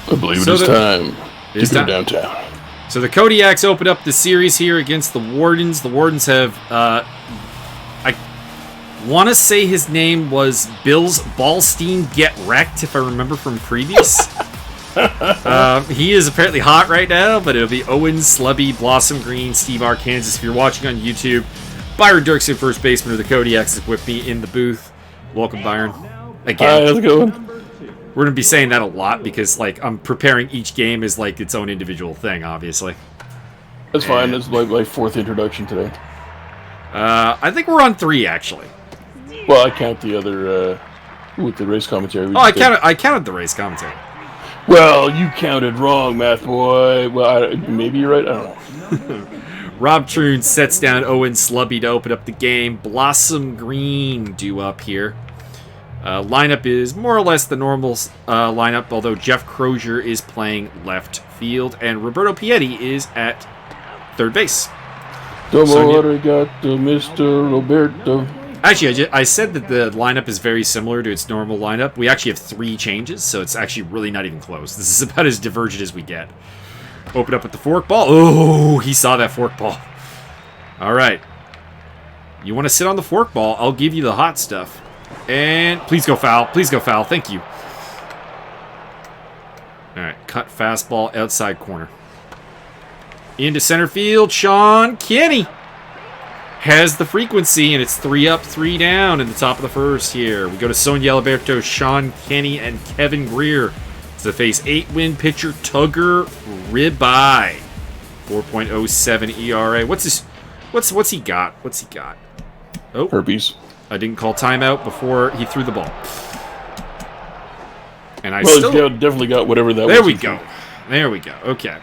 I believe it is time to go downtown. So the Kodiaks open up the series here against the Wardens. The Wardens have, I want to say his name was Bill's Ballstein Get Wrecked, if I remember from previous. He is apparently hot right now, but it'll be Owen, Slubby, Blossom Green, Steve R. Kansas. If you're watching on YouTube, Byron Derksen the Firstbaseman of the Kodiaks is with me in the booth. Welcome, Byron. Again. Hi, how's it going? We're going to be saying that a lot because, like, I'm preparing each game as, like, its own individual thing, obviously. That's fine. That's my fourth introduction today. I think we're on 3, actually. Well, I count the other, with the race commentary. Oh, I counted the race commentary. Well, you counted wrong, math boy. Well, maybe you're right. I don't know. Rob Troon sets down Owen Slubby to open up the game. Blossom Green due up here. Lineup is more or less the normal lineup, although Jeff Crozier is playing left field, and Roberto Piatti is at third base. Domo arigato, Mr. Roberto. Actually, I said that the lineup is very similar to its normal lineup. We actually have 3 changes, so it's actually really not even close. This is about as divergent as we get. Open up with the fork ball. Oh, he saw that fork ball. All right. You want to sit on the fork ball, I'll give you the hot stuff. And please go foul. Please go foul. Thank you. All right. Cut fastball outside corner. Into center field. Sean Kenny has the frequency, and it's 3 up, 3 down in the top of the first here. We go to Sonia Alberto, Sean Kenny, and Kevin Greer to face 8-win pitcher Tugger Ribeye. 4.07 ERA. What's he got? What's he got? Oh, herpes. I didn't call timeout before he threw the ball. And he's definitely got whatever that was. There we go. There we go. Okay.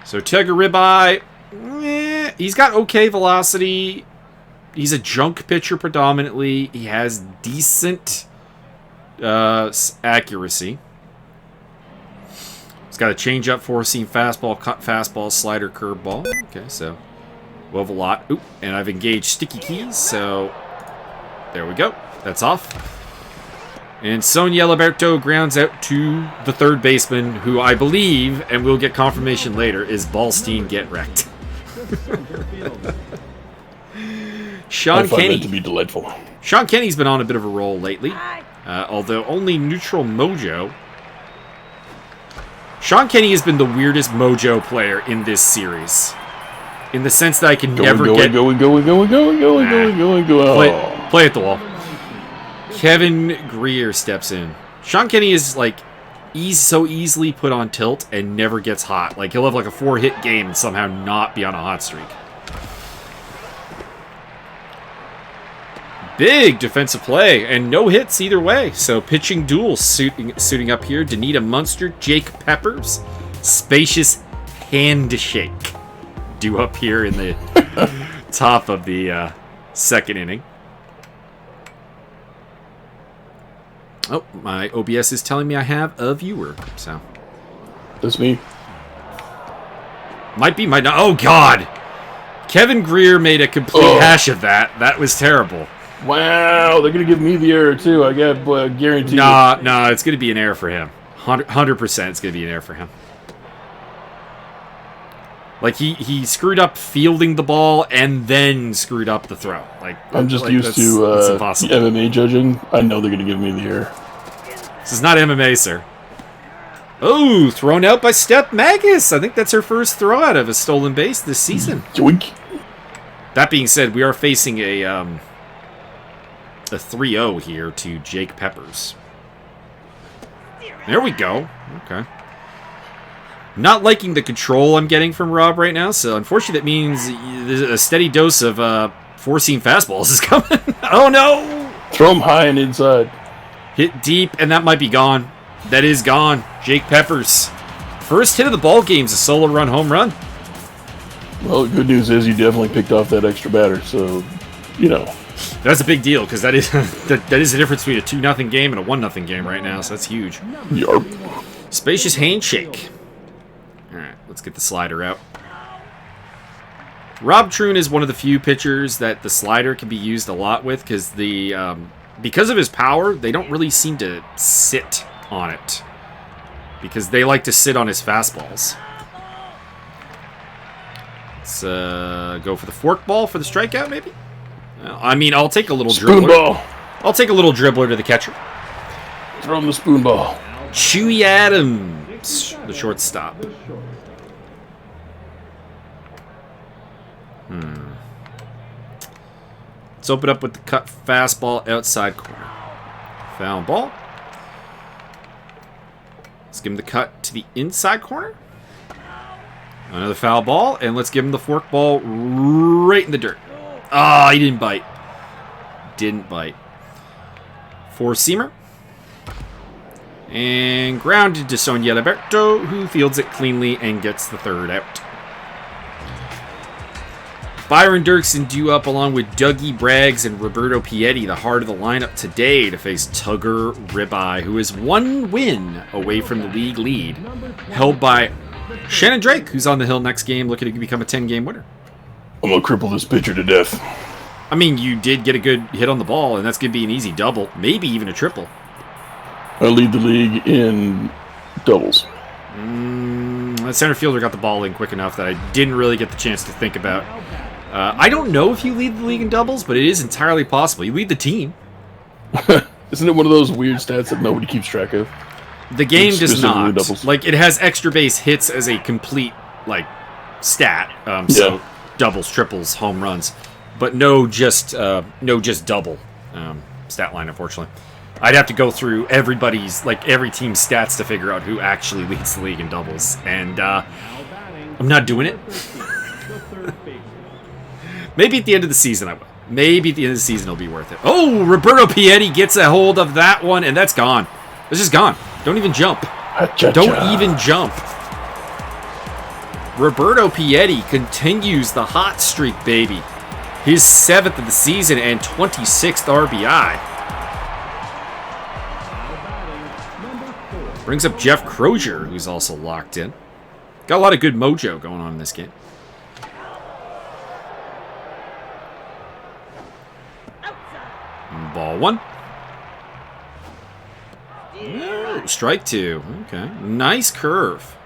So Tugger Ribeye, he's got okay velocity. He's a junk pitcher predominantly. He has decent accuracy. He's got a changeup, 4-seam fastball, cut fastball, slider, curveball. Okay, so we'll have a lot. Oop, and I've engaged sticky keys, so there we go. That's off. And Sonia Alberto grounds out to the third baseman, who I believe, and we'll get confirmation later, is Ballstein Get Wrecked. Sean Kenny. To be delightful. Sean Kenny's been on a bit of a roll lately, although only neutral mojo. Sean Kenny has been the weirdest mojo player in this series, in the sense that I can never get going. Play at the wall. Kevin Greer steps in. Sean Kenny is like so easily put on tilt and never gets hot. Like he'll have like a 4-hit game and somehow not be on a hot streak. Big defensive play and no hits either way. So pitching duel suiting up here. Danita Munster, Jake Peppers, spacious handshake due up here in the top of the second inning. Oh, my OBS is telling me I have a viewer, so. That's me. Might be my... Oh, God! Kevin Greer made a complete hash of that. That was terrible. Wow, they're going to give me the error, too. I got guaranteed. Nah, it's going to be an error for him. 100% it's going to be an error for him. Like, he screwed up fielding the ball and then screwed up the throw. Like I'm just used to MMA judging. I know they're going to give me the error. This is not MMA, sir. Oh, thrown out by Steph Magus. I think that's her first throw out of a stolen base this season. Yoink. That being said, we are facing a 3-0 here to Jake Peppers. There we go. Okay. Not liking the control I'm getting from Rob right now, so unfortunately that means a steady dose of 4-seam fastballs is coming. Oh no! Throw them high and inside. Hit deep, and that might be gone. That is gone. Jake Peppers. First hit of the ball game is a solo run home run. Well, the good news is you definitely picked off that extra batter, so, you know. That's a big deal, because that is that is the difference between a 2-0 game and a 1-0 game right now, so that's huge. Yarp. Spacious handshake. Alright, let's get the slider out. Rob Troon is one of the few pitchers that the slider can be used a lot with, because because of his power, they don't really seem to sit on it. because they like to sit on his fastballs. Let's go for the fork ball for the strikeout, maybe? I mean, I'll take a little Spoon dribbler. ball. I'll take a little dribbler to the catcher. Throw him the spoon ball. Chewy Adams, the shortstop. Let's open up with the cut fastball outside corner. Foul ball. Let's give him the cut to the inside corner. Another foul ball, and let's give him the fork ball right in the dirt. Ah, he didn't bite. Didn't bite. Four-seamer. And grounded to Sonia Alberto, who fields it cleanly and gets the third out. Byron Derksen due up along with Dougie Braggs and Roberto Piatti, the heart of the lineup today, to face Tugger Ribeye, who is one win away from the league lead, held by Shannon Drake, who's on the hill next game, looking to become a 10-game winner. I'm going to cripple this pitcher to death. I mean, you did get a good hit on the ball, and that's going to be an easy double, maybe even a triple. I lead the league in doubles. The center fielder got the ball in quick enough that I didn't really get the chance to think about. I don't know if you lead the league in doubles, but it is entirely possible. You lead the team. Isn't it one of those weird stats that nobody keeps track of? The game does Specifically not. doubles. Like, it has extra base hits as a complete, like, stat. So doubles, triples, home runs. But no just double stat line, unfortunately. I'd have to go through everybody's, like, every team's stats to figure out who actually leads the league in doubles. And I'm not doing it. Maybe at the end of the season I will. Maybe at the end of the season it'll be worth it. Oh, Roberto Piatti gets a hold of that one, and that's gone. It's just gone. Don't even jump. Don't even jump. Roberto Piatti continues the hot streak, baby. His 7th of the season and 26th RBI. Brings up Jeff Crozier, who's also locked in. Got a lot of good mojo going on in this game. Ball one. Ooh, strike two. Okay. Nice curve.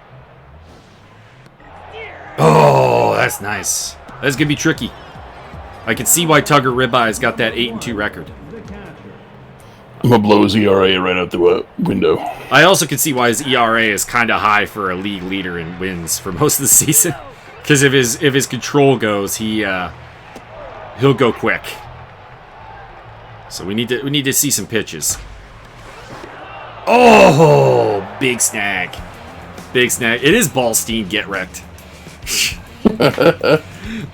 Oh, that's nice. That's going to be tricky. I can see why Tugger Ribbeye's got that 8-2 record. I'm going to blow his ERA right out the window. I also can see why his ERA is kind of high for a league leader in wins for most of the season. Because if his control goes, he'll go quick. So we need to see some pitches. Oh, big snag. Big snag. It is Ballstein get wrecked.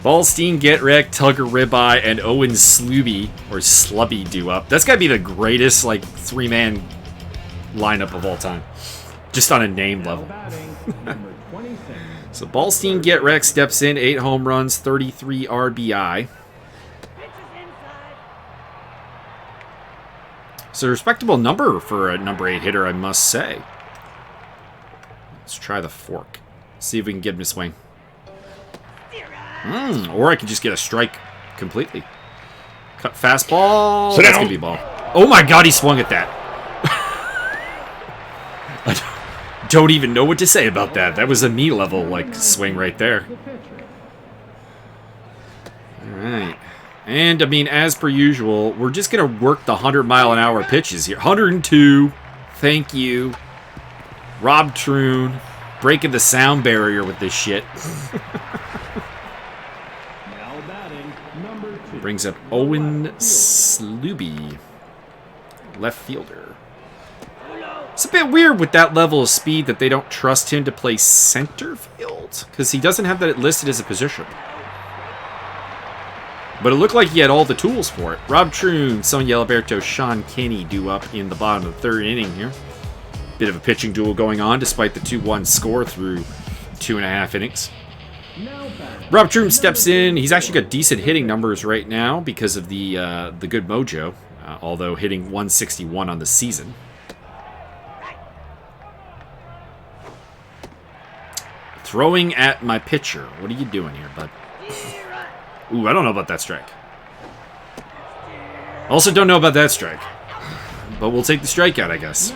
Ballstein get wrecked, Tugger Ribeye, and Owen Slubby, or Slubby do up. That's gotta be the greatest, like, 3-man lineup of all time. Just on a name level. So Ballstein get wrecked steps in, 8 home runs, 33 RBI. It's a respectable number for a number 8 hitter, I must say. Let's try the fork. See if we can get him to swing. Or I could just get a strike completely. Cut fastball. That's going to be a ball. Oh my god, he swung at that. I don't even know what to say about that. That was a knee level, like, swing right there. Alright. And, I mean, as per usual, we're just going to work the 100-mile-an-hour pitches here. 102. Thank you. Rob Troon. Breaking the sound barrier with this shit. Brings up Owen Slubby. Left fielder. It's a bit weird with that level of speed that they don't trust him to play center field. Because he doesn't have that listed as a position. But it looked like he had all the tools for it. Rob Troon, Sonia Alberto, Sean Kinney do up in the bottom of the 3rd inning here. Bit of a pitching duel going on despite the 2-1 score through 2.5 innings. Rob Troon steps in. He's actually got decent hitting numbers right now because of the good mojo, although hitting 161 on the season. Throwing at my pitcher. What are you doing here, bud? Ooh, I don't know about that strike. Also don't know about that strike. But we'll take the strikeout, I guess.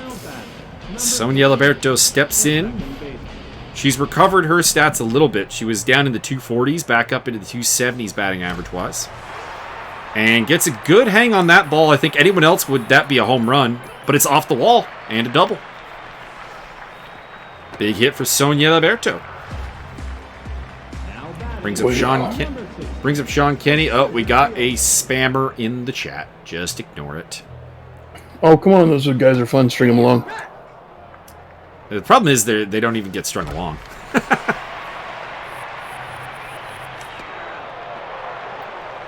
Sonia Liberto steps in. She's recovered her stats a little bit. She was down in the 240s, back up into the 270s batting average-wise. And gets a good hang on that ball. I think anyone else would that be a home run. But it's off the wall and a double. Big hit for Sonia Liberto. Brings up Sean Kenny. Oh, we got a spammer in the chat. Just ignore it. Oh, come on. Those guys are fun. String them along. The problem is they don't even get strung along.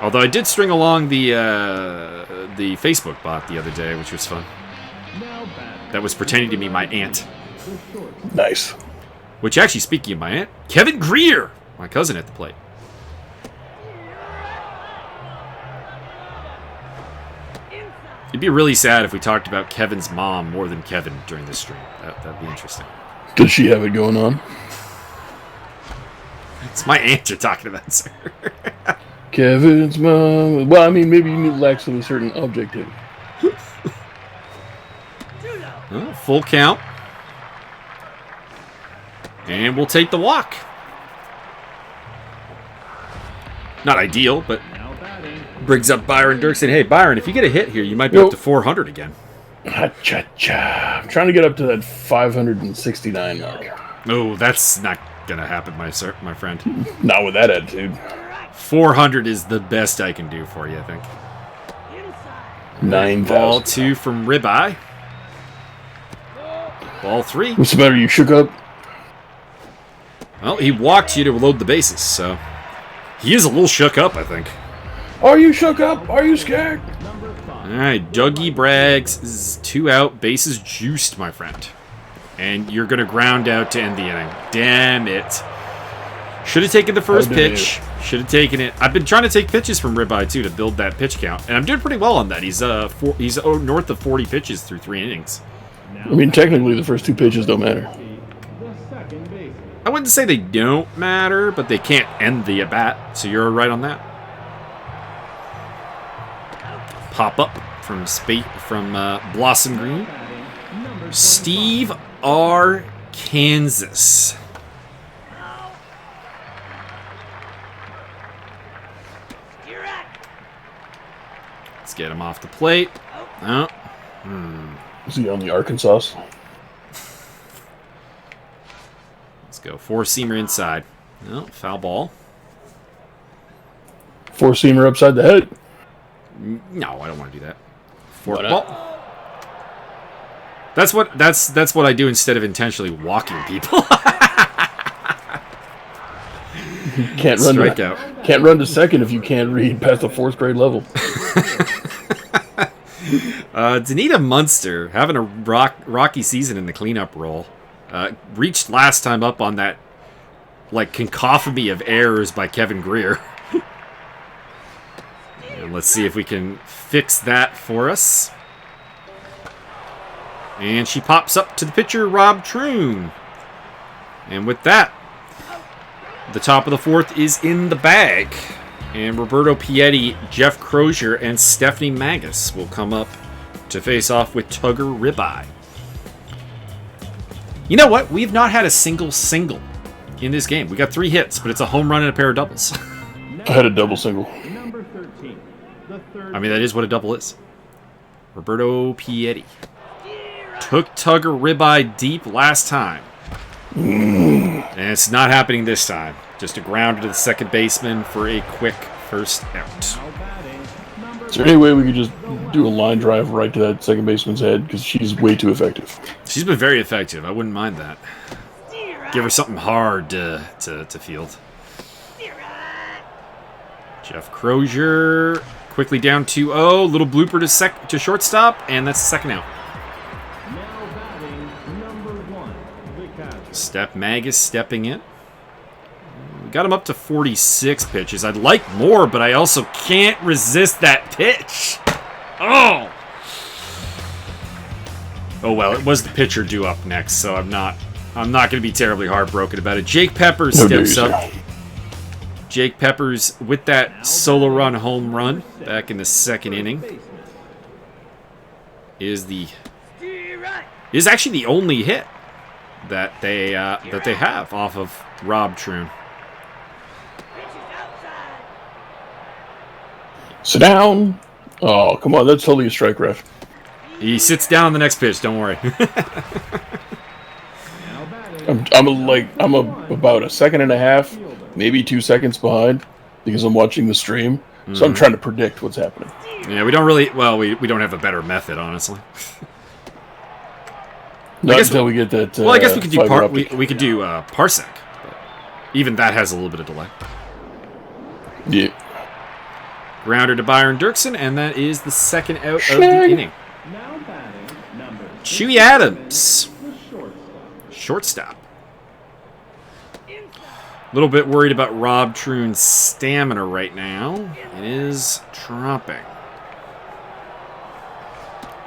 Although I did string along the Facebook bot the other day, which was fun. That was pretending to be my aunt. Nice. Which actually, speaking of my aunt, Kevin Greer, my cousin at the plate. It'd be really sad if we talked about Kevin's mom more than Kevin during this stream. That'd be interesting. Does she have it going on? It's my aunt you're talking about, sir. Kevin's mom. Well, I mean, maybe you lack of a certain objectivity. Oh, full count. And we'll take the walk. Not ideal, but brings up Byron Derksen. Hey, Byron, if you get a hit here, you might be up to 400 again. Ha-cha-cha. I'm trying to get up to that 569 mark. Oh, that's not going to happen, my friend. Not with that attitude. 400 is the best I can do for you, I think. 9,000. Ball 2 from Ribeye. Ball 3. What's the matter? You shook up? Well, he walked you to load the bases, so he is a little shook up, I think. Are you shook up? Are you scared? All right, Dougie Braggs is 2 out, bases juiced, my friend. And you're going to ground out to end the inning. Damn it. Should have taken the first pitch. Should have taken it. I've been trying to take pitches from Ribeye, too, to build that pitch count. And I'm doing pretty well on that. He's north of 40 pitches through 3 innings. I mean, technically, the first 2 pitches don't matter. I wouldn't say they don't matter, but they can't end the at-bat. So you're right on that. Pop up from Blossom Green. Steve R. Kansas. Let's get him off the plate. Oh. Is he on the Arkansas? Let's go. 4-seamer inside. No, foul ball. 4-seamer upside the head. No, I don't want to do that. Fork ball. That's what I do instead of intentionally walking people. Can't run to second if you can't read past the 4th grade level. Danita Munster having a rocky season in the cleanup role. Reached last time up on that cacophony of errors by Kevin Greer. And let's see if we can fix that for us. And she pops up to the pitcher, Rob Troon. And with that, the top of the 4th is in the bag. And Roberto Piatti, Jeff Crozier, and Stephanie Magus will come up to face off with Tugger Ribeye. You know what? We've not had a single in this game. We got 3 hits, but it's a home run and a pair of doubles. I had a double single. I mean, that is what a double is. Roberto Piatti took Tugger Ribeye deep last time. And it's not happening this time. Just a grounder to the second baseman for a quick first out. Is there any way we could just do a line drive right to that second baseman's head? Because she's way too effective. She's been very effective. I wouldn't mind that. Give her something hard to field. Jeff Crozier quickly down 2-0. Little blooper to shortstop, and that's the second out. Steph Magus stepping in. We got him up to 46 pitches. I'd like more, but I also can't resist that pitch. Oh! Oh well, it was the pitcher due up next, so I'm not going to be terribly heartbroken about it. Jake Peppers steps up. Jake Peppers with that solo run home run back in the 2nd inning is the Is actually the only hit that they have off of Rob Troon. Sit down. Oh, come on. That's totally a strike, ref. He sits down on the next pitch. Don't worry. I'm about a second and a half, maybe 2 seconds behind because I'm watching the stream. So I'm trying to predict what's happening. Yeah, we don't really. Well, we don't have a better method, honestly. Not until we get that. Well, I guess we could do we could do Parsec, but even that has a little bit of delay. Yeah. Grounder to Byron Derksen, and that is the second out of the inning. Chewy Adams, shortstop. A little bit worried about Rob Troon's stamina right now. It is dropping.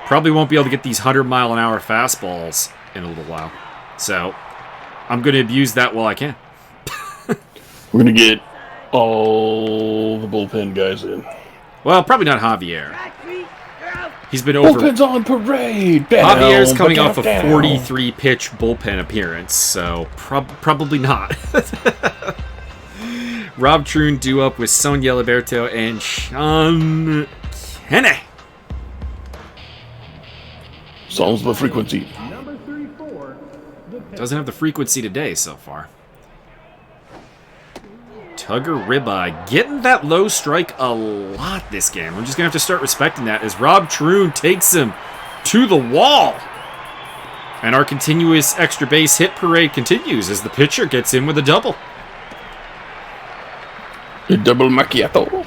Probably won't be able to get these 100-mile-an-hour fastballs in a little while. So, I'm going to abuse that while I can. We're going to get all the bullpen guys in. Well, probably not Javier. He's been over. Bullpen's on parade. Javier's coming off a 43-pitch bullpen appearance, so probably not. Rob Troon due up with Sonia Liberto and Sean Kenney. Solves the frequency. Doesn't have the frequency today so far. Tugger Ribeye getting that low strike a lot this game. I'm just going to have to start respecting that as Rob Troon takes him to the wall. And our continuous extra base hit parade continues as the pitcher gets in with a double. A double macchiato.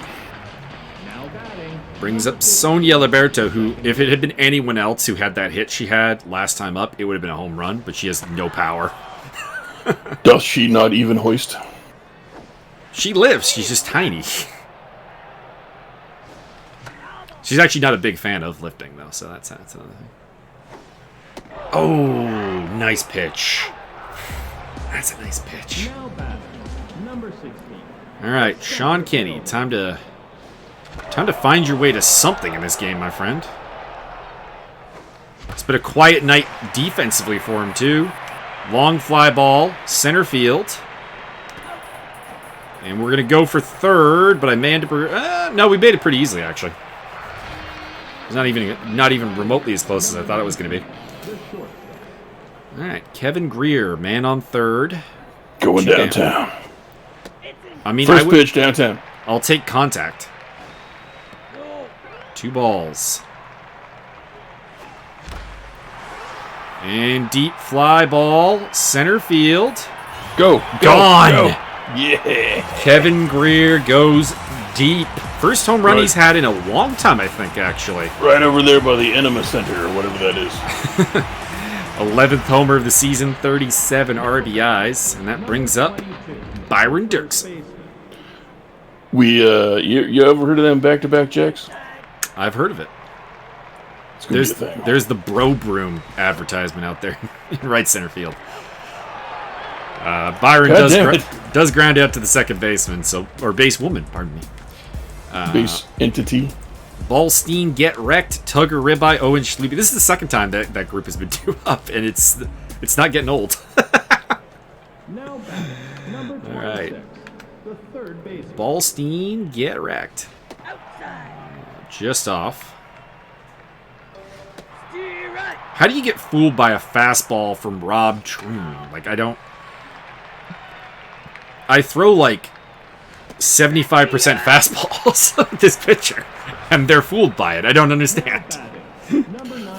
Brings up Sonia Liberto, who, if it had been anyone else who had that hit she had last time up, it would have been a home run, but she has no power. Does she not even hoist? She lives. She's just tiny. She's actually not a big fan of lifting, though, so that's another thing. Oh, nice pitch. That's a nice pitch. All right, Sean Kenney, time to find your way to something in this game, my friend. It's been a quiet night defensively for him, too. Long fly ball, center field. And we're going to go for third, but I may end up... no, we made it pretty easily, actually. It's not even remotely as close as I thought it was going to be. All right, Kevin Greer, man on third. Going downtown. I mean, first pitch downtown. I'll take contact. 2 balls. And deep fly ball, center field. Go. Gone. Go. Yeah. Kevin Greer goes deep. First home run he's had in a long time, I think, actually. Right over there by the Enema Center, or whatever that is. 11th homer of the season, 37 RBIs, and that brings up Byron Derksen. You ever heard of them back-to-back jacks? I've heard of it. There's the Bro Broom advertisement out there in right center field. Byron does ground out to the second baseman, or base woman, pardon me. Base entity. Ballstein get wrecked. Tugger Ribeye, Owen Schluby. This is the second time that group has been due up, and it's not getting old. All right. Ballstein get wrecked. Just off. How do you get fooled by a fastball from Rob Troon? Like, I throw like 75% fastballs at this pitcher, and they're fooled by it. I don't understand.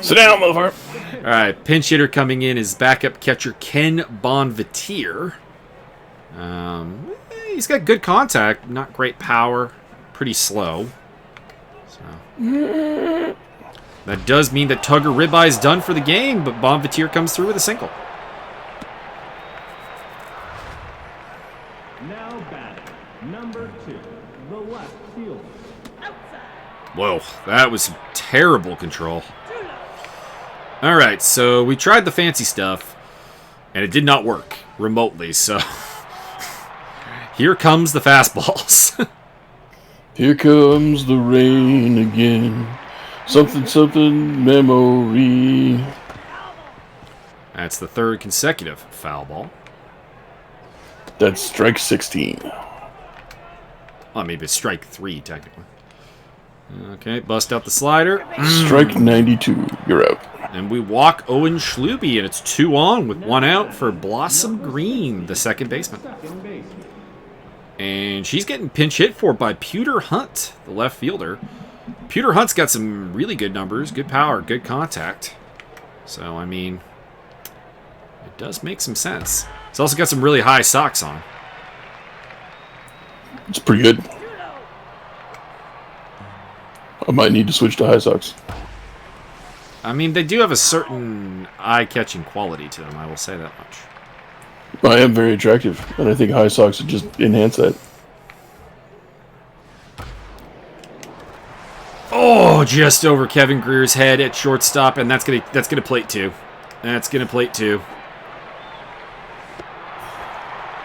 Sit down, motherfucker. All right, pinch hitter coming in is backup catcher Ken Bonvitier. He's got good contact, not great power, pretty slow. So that does mean that Tugger Ribeye is done for the game, but Bonvitier comes through with a single. Now batting, number 2, the left fielder. Whoa, that was some terrible control. All right, so we tried the fancy stuff, and it did not work remotely, so here comes the fastballs. Here comes the rain again. Something, something, memory. That's the third consecutive foul ball. That's strike 16. Oh, maybe it's strike 3, technically. Okay, bust out the slider. Strike 92. You're out. And we walk Owen Schluby, and it's 2 on with 1 out for Blossom Green, the second baseman. And she's getting pinch hit for by Pewter Hunt, the left fielder. Pewter Hunt's got some really good numbers, good power, good contact. So, I mean, it does make some sense. He's also got some really high socks on. It's pretty good. I might need to switch to high socks. I mean, they do have a certain eye-catching quality to them, I will say that much. I am very attractive, and I think high socks would just enhance that. Oh, just over Kevin Greer's head at shortstop, and that's gonna plate 2. That's gonna plate 2.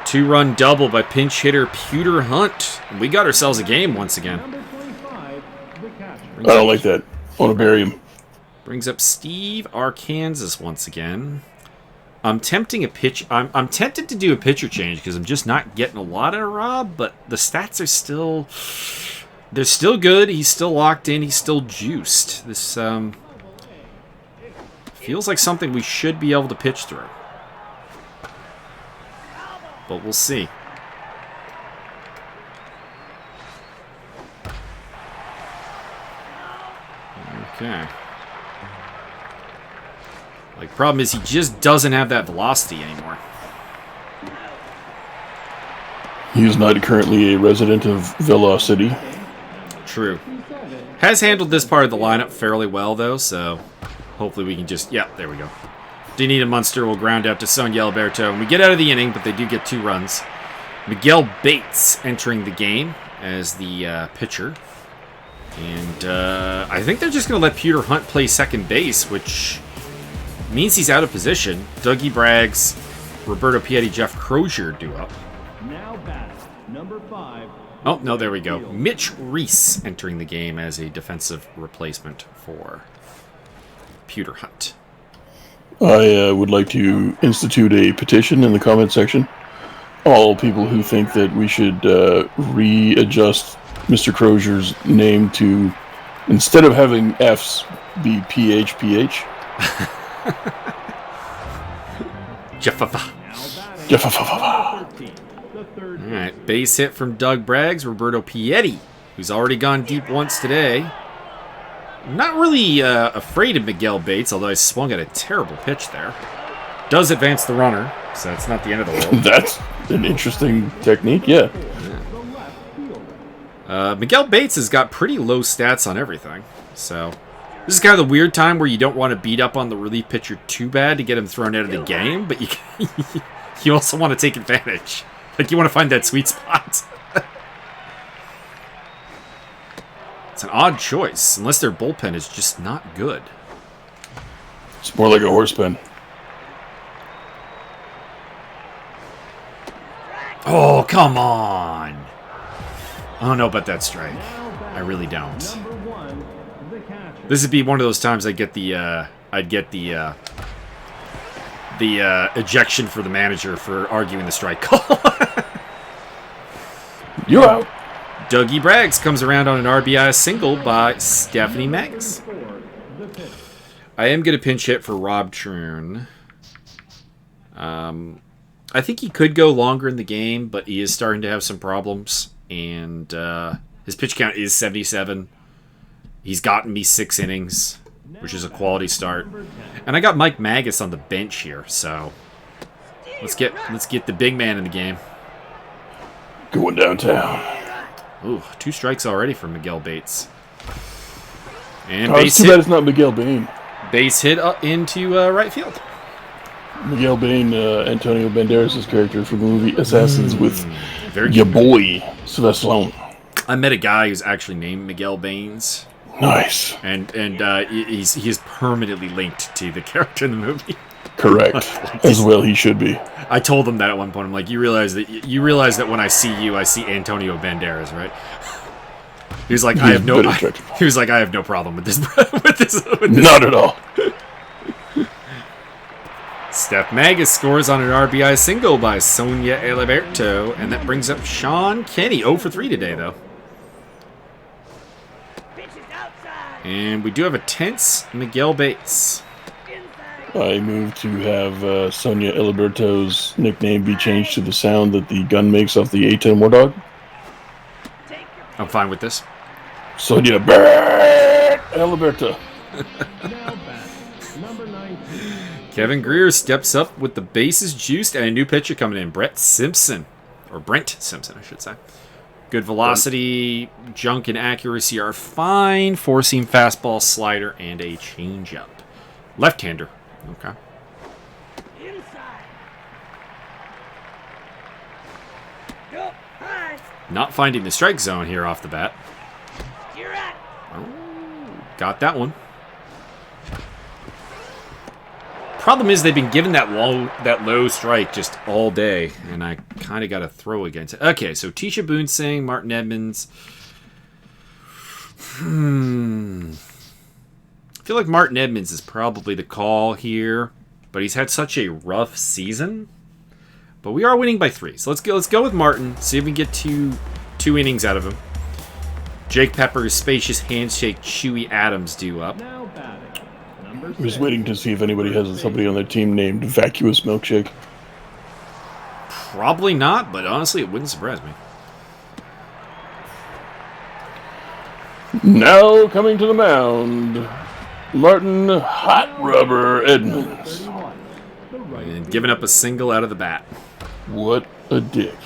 2-run double by pinch hitter Pewter Hunt. We got ourselves a game once again. I don't like that. I want to bury him. Brings up Steve Arkansas once again. I'm tempted to do a pitcher change because I'm just not getting a lot out of Rob, but the stats are still... They're still good. He's still locked in. He's still juiced. This feels like something we should be able to pitch through. But we'll see. Okay. Like, problem is he just doesn't have that velocity anymore. He is not currently a resident of Villa City. True. Has handled this part of the lineup fairly well, though, so hopefully we can just... Yeah, there we go. Danita Munster will ground out to Sonia Alberto. And we get out of the inning, but they do get 2 runs. Miguel Bates entering the game as the pitcher. And I think they're just going to let Pewter Hunt play second base, which means he's out of position. Dougie Braggs, Roberto Piatti, Jeff Crozier do up. Now bat, number 5. Oh, no, there we go. Mitch Reese entering the game as a defensive replacement for Pewter Hunt. I would like to institute a petition in the comment section. All people who think that we should readjust Mr. Crozier's name to, instead of having F's, be PHPH. Alright, base hit from Doug Braggs, Roberto Piatti, who's already gone deep once today. I'm not really afraid of Miguel Bates, although I swung at a terrible pitch there. Does advance the runner, so it's not the end of the world. That's an interesting technique, yeah. Miguel Bates has got pretty low stats on everything, so this is kind of the weird time where you don't want to beat up on the relief pitcher too bad to get him thrown out of the game, but you also want to take advantage. Like, you want to find that sweet spot. It's an odd choice, unless their bullpen is just not good. It's more like a horse pen. Oh, come on. I don't know about that strike. I really don't. This would be one of those times I'd get the ejection for the manager for arguing the strike call. You're out. Dougie Braggs comes around on an RBI single by Stephanie Meggs. I am going to pinch hit for Rob Troon. I think he could go longer in the game, but he is starting to have some problems. And his pitch count is 77. He's gotten me 6 innings, which is a quality start. And I got Mike Magus on the bench here, so let's get the big man in the game. Going downtown. Ooh, 2 strikes already from Miguel Bates. And It's too bad it's not Miguel Bain. Base hit up into right field. Miguel Bain, Antonio Banderas' character from the movie Assassins with Very your boy, Sylvester Stallone. I met a guy who's actually named Miguel Baines. Nice. And he is permanently linked to the character in the movie. Correct. As well he should be. I told him that at one point. I'm like, you realize that when I see you, I see Antonio Banderas, right? He was like, I have no problem with this. With this. Not at all. Steph Magus scores on an RBI single by Sonia Eliberto, and that brings up Sean Kenny. 0 for 3 today, though. And we do have a tense Miguel Bates. I move to have Sonia Eliberto's nickname be changed to the sound that the gun makes off the A10 War Dog. I'm fine with this. Sonia Eliberto. Kevin Greer steps up with the bases juiced and a new pitcher coming in, Brent Simpson, I should say. Good velocity, junk, and accuracy are fine. Four-seam fastball, slider, and a changeup. Left-hander. Okay. Not finding the strike zone here off the bat. Oh, got that one. Problem is they've been given that low strike just all day, and I kind of got to throw against it. Okay, so Tisha Boone saying Martin Edmonds. I feel like Martin Edmonds is probably the call here, but he's had such a rough season. But we are winning by 3, so let's go with Martin. See if we can get two innings out of him. Jake Pepper's spacious handshake, Chewy Adams due up. I was waiting to see if anybody has somebody on their team named Vacuous Milkshake. Probably not, but honestly, it wouldn't surprise me. Now coming to the mound, Martin Hot Rubber Edmonds. And giving up a single out of the bat. What a dick.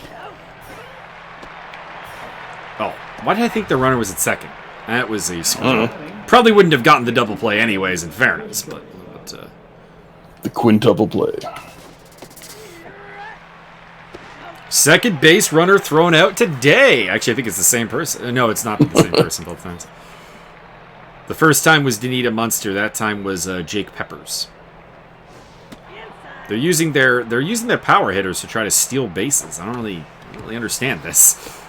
Oh, why did I think the runner was at second? That was a score. Probably wouldn't have gotten the double play anyways, in fairness, but the quintuple play. Second base runner thrown out today. Actually, I think it's the same person. No, it's not the same person both times. The first time was Danita Munster. That time was Jake Peppers. They're using their power hitters to try to steal bases. I don't really understand this.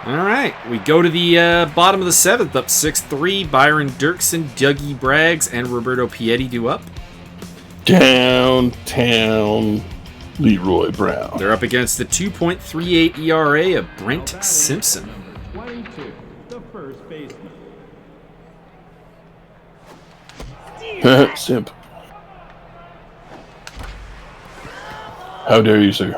All right, we go to the bottom of the 7th, up 6-3. Byron Derksen, Dougie Braggs, and Roberto Piatti do up. Downtown Leroy Brown. They're up against the 2.38 ERA of Brent Simpson. 22, the first baseman. Simp. How dare you, sir?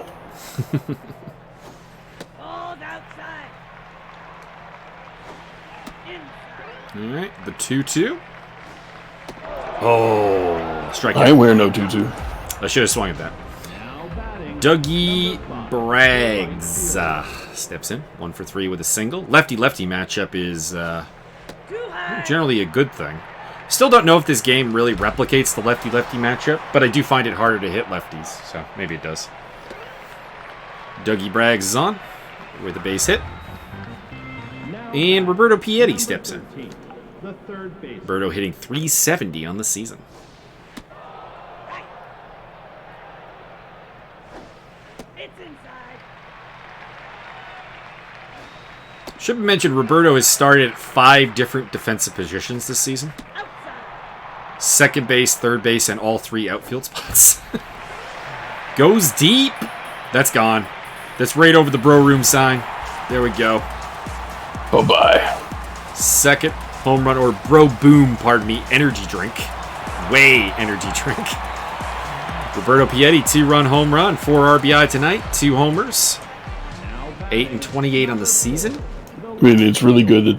All right, the 2-2. Oh, strike I out. wear no tutu. I should have swung at that. Dougie Braggs steps in. 1 for 3 with a single. Lefty-lefty matchup is generally a good thing. Still don't know if this game really replicates the lefty-lefty matchup, but I do find it harder to hit lefties, so maybe it does. Dougie Braggs is on with a base hit. And Roberto Piatti steps in. The third base. Roberto hitting .370 on the season. Should be mentioned, Roberto has started at 5 different defensive positions this season. Second base, third base, and all 3 outfield spots. Goes deep. That's gone. That's right over the bro room sign. There we go. Bye-bye. Second home run, or bro boom, pardon me, energy drink. Way energy drink. Roberto Piatti, 2-run home run, 4 RBI tonight, 2 homers. 8 and 28 on the season. I mean, it's really good that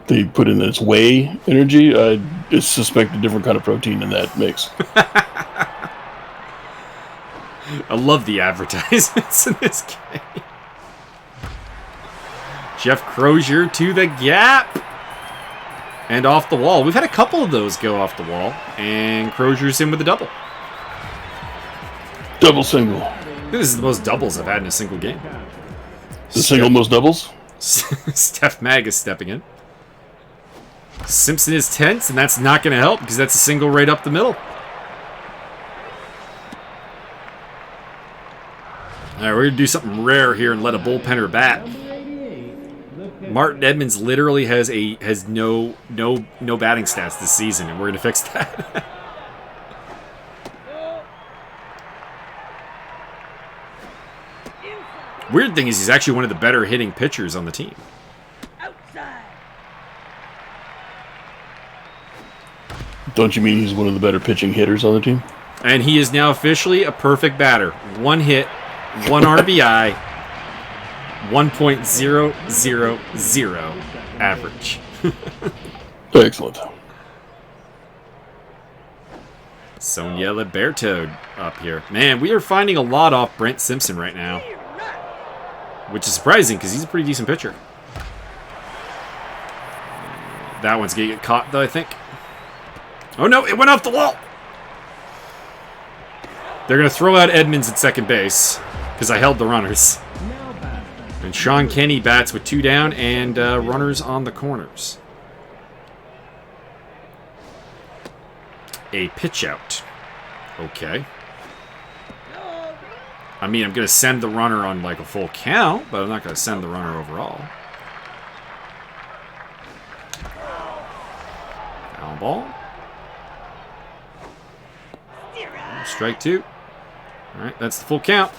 they put in this whey energy. I suspect a different kind of protein in that mix. I love the advertisements in this game. Jeff Crozier to the gap. And off the wall. We've had a couple of those go off the wall. And Crozier's in with a double. Double single. This is the most doubles I've had in a single game. The single most doubles? Steph Mag is stepping in. Simpson is tense, and that's not going to help because that's a single right up the middle. All right, we're going to do something rare here and let a bullpenner bat. Martin Edmonds literally has no batting stats this season, and we're going to fix that. Weird thing is he's actually one of the better hitting pitchers on the team. Don't you mean he's one of the better pitching hitters on the team? And he is now officially a perfect batter. 1 hit, 1 RBI, 1.000 average. Excellent. Sonia Liberto up here. Man, we are finding a lot off Brent Simpson right now. Which is surprising, because he's a pretty decent pitcher. That one's going to get caught, though, I think. Oh, no, it went off the wall! They're going to throw out Edmonds at second base, because I held the runners. And Sean Kenny bats with 2 down and runners on the corners. A pitch out. Okay. I mean, I'm going to send the runner on like a full count, but I'm not going to send the runner overall. Foul ball. Strike 2. All right, that's the full count.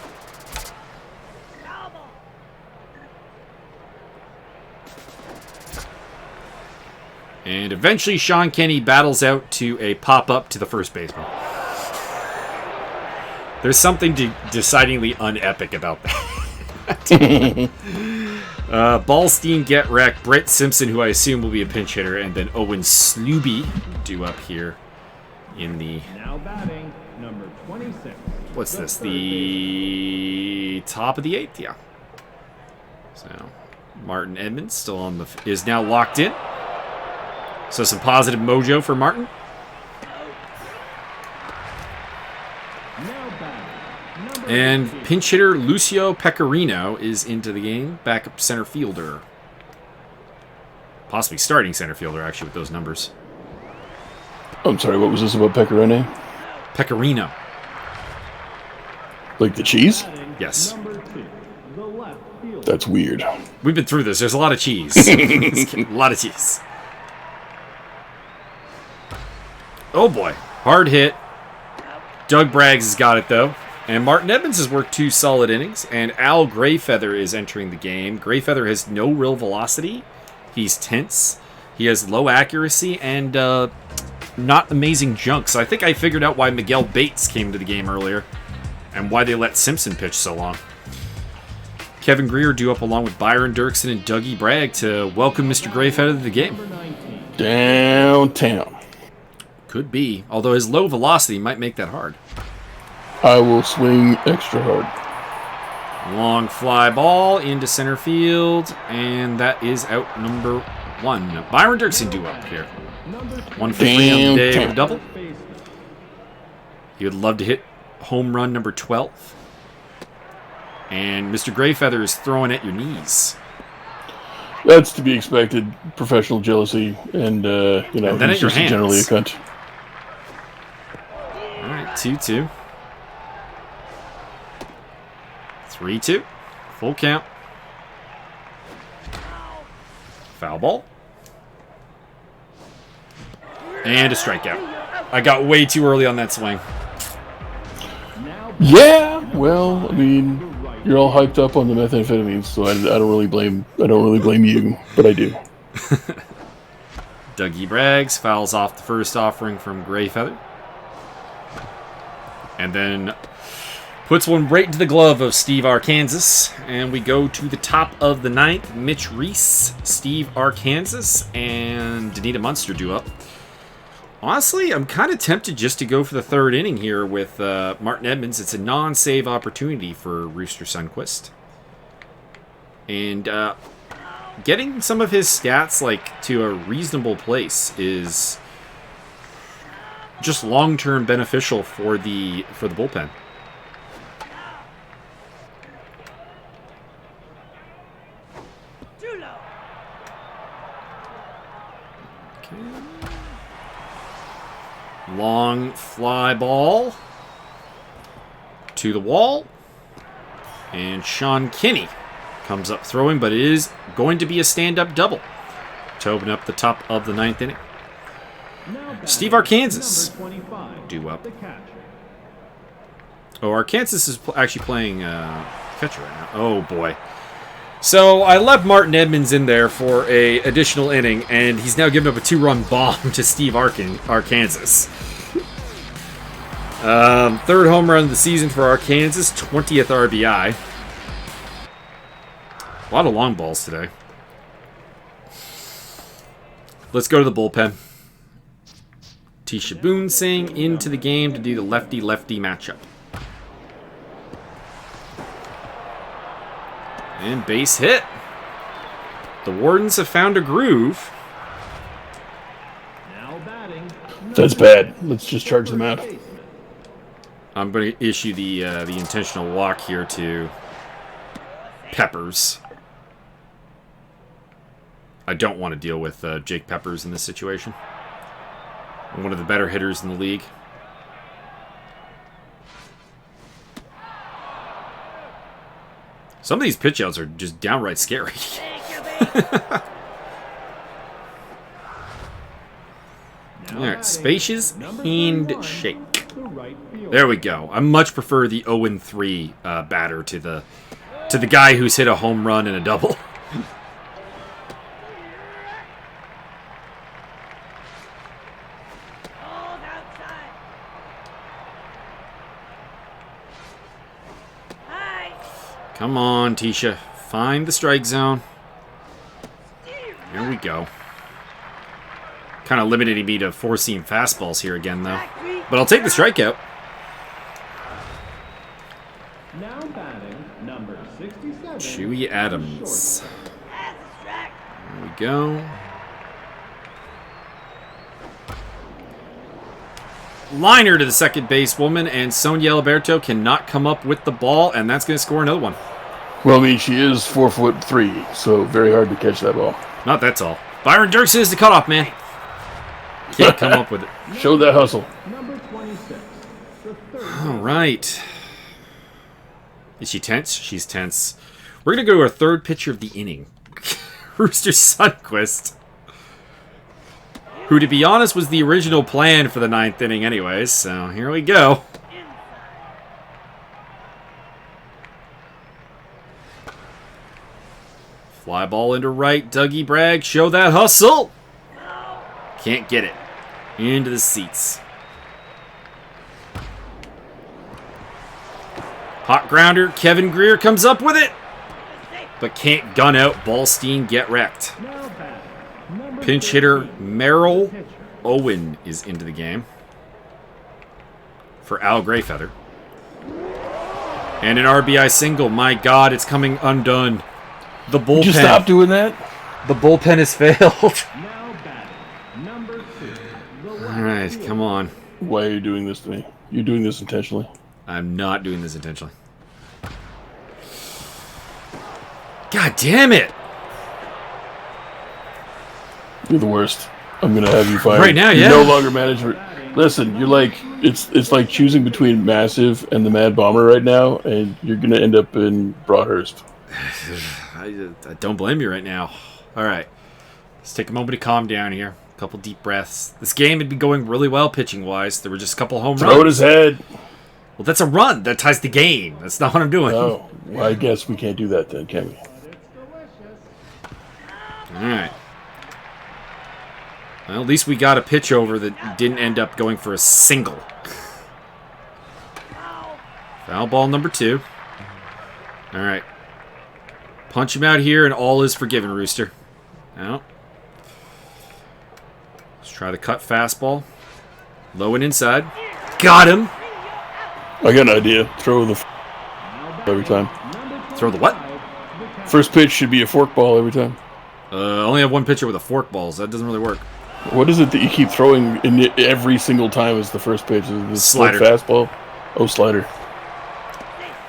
And eventually Sean Kenny battles out to a pop-up to the first baseman. There's something decidingly unepic about that. Ballstein get wrecked. Brett Simpson, who I assume will be a pinch hitter, and then Owen Sluby due up here in the... Now batting, number 26. What's this? The top of the 8th, yeah. So Martin Edmonds still on the... is now locked in. So some positive mojo for Martin. And pinch hitter Lucio Pecorino is into the game. Backup center fielder. Possibly starting center fielder, actually, with those numbers. I'm sorry, what was this about Pecorino? Pecorino. Like the cheese? Yes. That's weird. We've been through this. There's a lot of cheese. A lot of cheese. Oh boy. Hard hit. Doug Braggs has got it, though. And Martin Edmonds has worked 2 solid innings. And Al Greyfeather is entering the game. Greyfeather has no real velocity. He's tense. He has low accuracy and not amazing junk. So I think I figured out why Miguel Bates came to the game earlier. And why they let Simpson pitch so long. Kevin Greer due up along with Byron Derksen and Dougie Bragg to welcome Mr. Greyfeather to the game. Downtown. Could be. Although his low velocity might make that hard. I will swing extra hard. Long fly ball into center field, and that is out number 1. Byron Derksen due up here. 1 for 3 on the day with a double. He would love to hit home run number 12. And Mr. Greyfeather is throwing at your knees. That's to be expected. Professional jealousy, and you know, And then he's at your just generally a hands. cunt. All right, 2-2. 3-2. Full count. Foul ball. And a strikeout. I got way too early on that swing. Yeah, well, I mean, you're all hyped up on the methamphetamines, so I don't really blame you, but I do. Dougie Braggs fouls off the first offering from Greyfeather. And then puts one right into the glove of Steve Arkansas. And we go to the top of the 9th. Mitch Reese, Steve Arkansas, and Danita Munster due up. Honestly, I'm kind of tempted just to go for the 3rd inning here with Martin Edmonds. It's a non-save opportunity for Rooster Sundquist. And getting some of his stats like to a reasonable place is just long-term beneficial for the bullpen. Long fly ball to the wall. And Sean Kinney comes up throwing, but it is going to be a stand-up double to open up the top of the 9th inning. Steve Arkansas due up. Oh, Arkansas is actually playing catcher right now. Oh, boy. So I left Martin Edmonds in there for a additional inning, and he's now given up a 2-run bomb to Steve Arkansas. Third home run of the season for Arkansas, 20th RBI. A lot of long balls today. Let's go to the bullpen. Tisha Boone Singh into the game to do the lefty-lefty matchup. And base hit. The Wardens have found a groove. Now batting. That's bad. Let's just charge them out. I'm going to issue the intentional walk here to Peppers. I don't want to deal with Jake Peppers in this situation. One of the better hitters in the league. Some of these pitch outs are just downright scary. Alright, spacious handshake. There we go. I much prefer the 0-3 batter to the guy who's hit a home run and a double. Come on, Tisha. Find the strike zone. Here we go. Kind of limiting me to 4-seam fastballs here again, though. But I'll take the strikeout. Now batting, number 67. Chewy Adams. There we go. Liner to the second basewoman, and Sonia Alberto cannot come up with the ball, and that's going to score another one. Well, I mean, she is 4'3", so very hard to catch that ball. Not that tall. Byron Derksen is the cutoff man. Can't come up with it. Show that hustle. Number 26. The third. All right. Is she tense? She's tense. We're going to go to our third pitcher of the inning. Rooster Sundquist. Who, to be honest, was the original plan for the 9th inning anyways. So, here we go. Fly ball into right. Dougie Bragg. Show that hustle. Can't get it. Into the seats. Hot grounder. Kevin Greer comes up with it. But can't gun out. Ballstein get wrecked. Now batting, number Pinch hitter 13, Merrill pitcher. Owen is into the game for Al Greyfeather. And an RBI single. My God, it's coming undone. The bullpen. Would you stop doing that? The bullpen has failed. Now batting, number 2. The All right, come on. Why are you doing this to me? You're doing this intentionally. I'm not doing this intentionally. God damn it. You're the worst. I'm gonna have you fired. Right now, yeah. You're no longer manager. Listen, you're like it's like choosing between Massive and the Mad Bomber right now, and you're gonna end up in Broadhurst. I don't blame you right now. All right. Let's take a moment to calm down here. A couple deep breaths. This game had been going really well pitching-wise. There were just a couple home runs. Throw at his head. Well, that's a run. That ties the game. That's not what I'm doing. Oh, well, I guess we can't do that then, can we? All right. Well, at least we got a pitch over that didn't end up going for a single. Foul ball number 2. All right. Punch him out here, and all is forgiven, Rooster. Now, let's try the cut fastball. Low and inside. Got him. I got an idea. Throw the every time. Throw the what? First pitch should be a fork ball every time. I only have one pitcher with a fork ball, so that doesn't really work. What is it that you keep throwing in every single time as the first pitch? Is it the Slider. fastball? Oh, slider.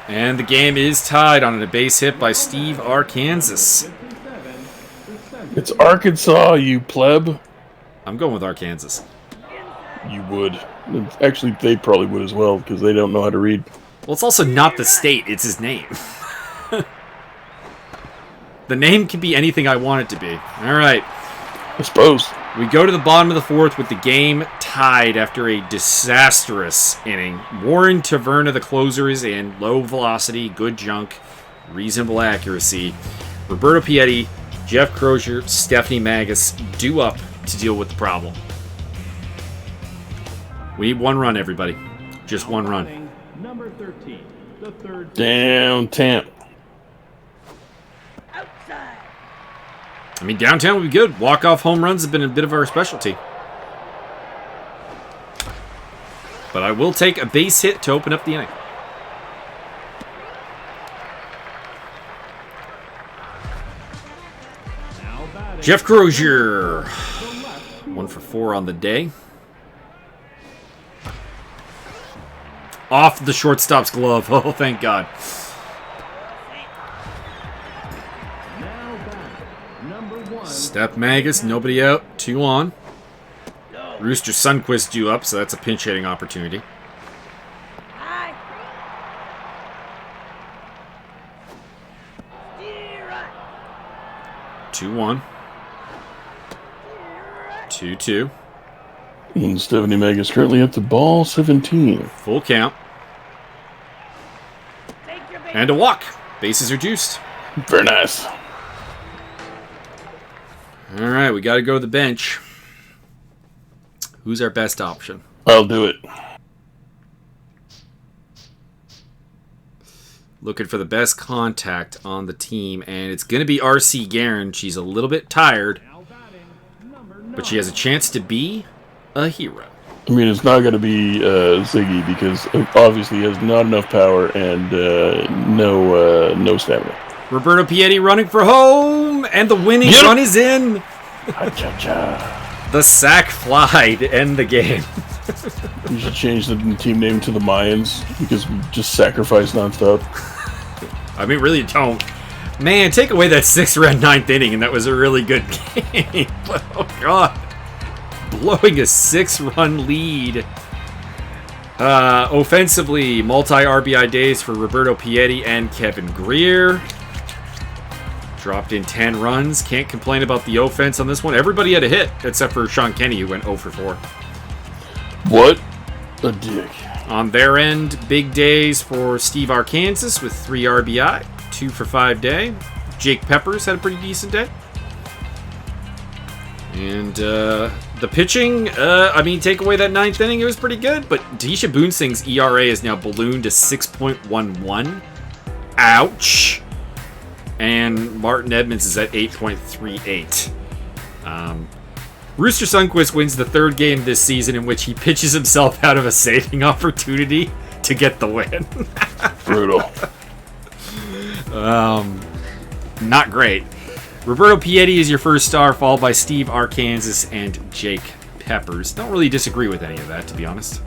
And the game is tied on a base hit by Steve Arkansas. It's Arkansas, you pleb. I'm going with Arkansas. You would. Actually, they probably would as well because they don't know how to read. Well, it's also not the state, it's his name. The name can be anything I want it to be. All right. I suppose. We go to the bottom of the fourth with the game tied after a disastrous inning. Warren Taverna, the closer, is in. Low velocity, good junk, reasonable accuracy. Roberto Piatti, Jeff Crozier, Stephanie Magus due up to deal with the problem. We need one run, everybody. Just one run. Number 13, the third. Downtown. I mean, downtown would be good. Walk-off home runs have been a bit of our specialty. But I will take a base hit to open up the inning. Jeff Crozier. 1 for 4 on the day. Off the shortstop's glove. Oh, thank God. Step Magus, nobody out. 2 on. Rooster Sunquist due up, so that's a pinch hitting opportunity. Two one. 2-2. And Stephanie Magus currently up to ball 17. Full count. And a walk. Bases are juiced. Very nice. All right, we got to go to the bench. Who's our best option? I'll do it. Looking for the best contact on the team, and it's going to be R.C. Guerin. She's a little bit tired, but she has a chance to be a hero. I mean, it's not going to be Ziggy because obviously he has not enough power and no stamina. Roberto Piatti running for home, and the winning run is in. The sac fly to end the game. You should change the team name to the Mayans because we just sacrifice nonstop. I mean, really don't. Man, take away that 6-run 9th inning, and that was a really good game. Oh, God. Blowing a 6-run lead. Offensively, multi-RBI days for Roberto Piatti and Kevin Greer. Dropped in 10 runs. Can't complain about the offense on this one. Everybody had a hit, except for Sean Kenny, who went 0 for 4. What a dick. On their end, big days for Steve Arkansas with 3 RBI, 2 for 5 day. Jake Peppers had a pretty decent day. And the pitching, I mean, take away that 9th inning, it was pretty good. But Deisha Boonsing's ERA is now ballooned to 6.11. Ouch. And Martin Edmonds is at 8.38. Rooster Sunquist wins the 3rd game this season in which he pitches himself out of a saving opportunity to get the win. Brutal. Not great. Roberto Piatti is your first star, followed by Steve Arkansas and Jake Peppers. Don't really disagree with any of that, to be honest.